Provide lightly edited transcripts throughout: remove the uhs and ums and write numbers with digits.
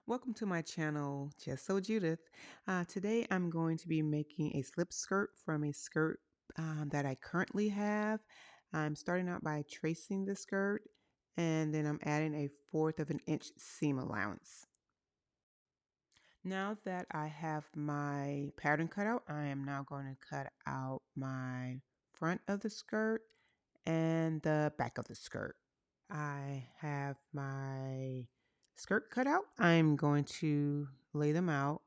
Welcome to my channel, Just So Judith. Today I'm going to be making a slip skirt from a skirt that I currently have. I'm starting out by tracing the skirt and then I'm adding a 1/4 of an inch seam allowance. Now that I have my pattern cut out, I am now going to cut out my front of the skirt and the back of the skirt. I have my skirt cut out. I'm going to lay them out,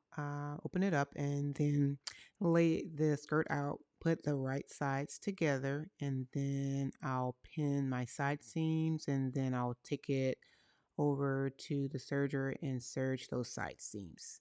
open it up, and then lay the skirt out, put the right sides together, and then I'll pin my side seams, and then I'll take it over to the serger and serge those side seams.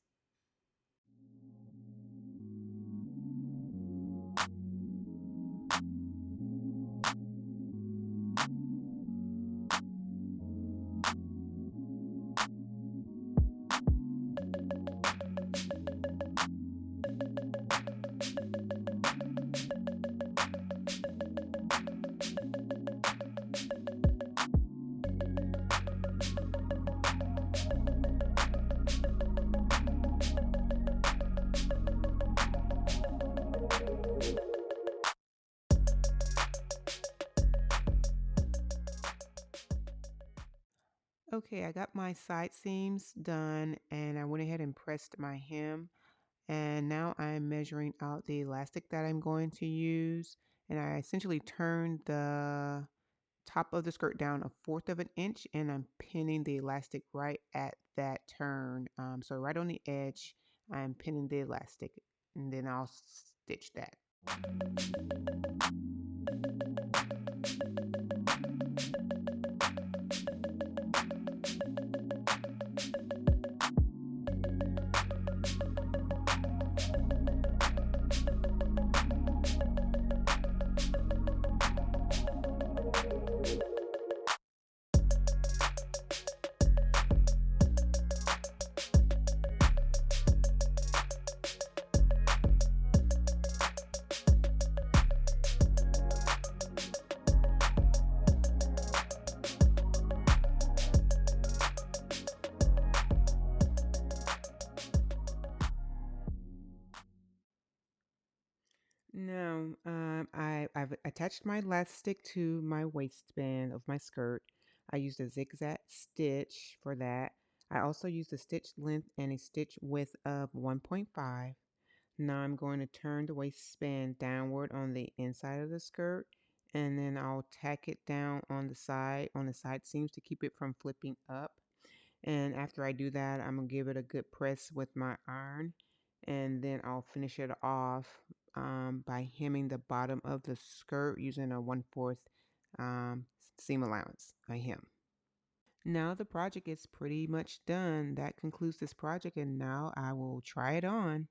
Okay, I got my side seams done and I went ahead and pressed my hem. And now I'm measuring out the elastic that I'm going to use. And I essentially turned the top of the skirt down a 1/4 of an inch and I'm pinning the elastic right at that turn. So right on the edge, I'm pinning the elastic and then I'll stitch that. Now, I've attached my elastic to my waistband of my skirt. I used a zigzag stitch for that. I also used a stitch length and a stitch width of 1.5. Now I'm going to turn the waistband downward on the inside of the skirt and then I'll tack it down on the side seams to keep it from flipping up. And after I do that, I'm going to give it a good press with my iron. And then I'll finish it off by hemming the bottom of the skirt using a 1/4 seam allowance. I hem. Now the project is pretty much done. That concludes this project and now I will try it on.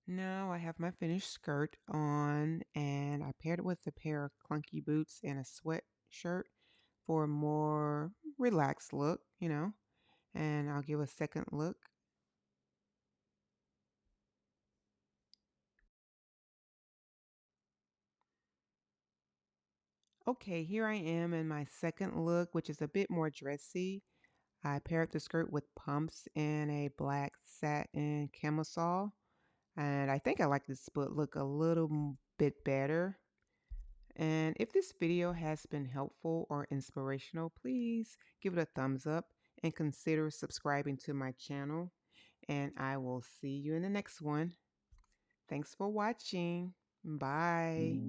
Now I have my finished skirt on and I paired it with a pair of clunky boots and a sweatshirt for a more relaxed look. And I'll give a second look. Okay, here I am in my second look, which is a bit more dressy. I paired the skirt with pumps and a black satin camisole. And I think I like this split look a little bit better. And if this video has been helpful or inspirational, please give it a thumbs up and consider subscribing to my channel. And I will see you in the next one. Thanks for watching. Bye.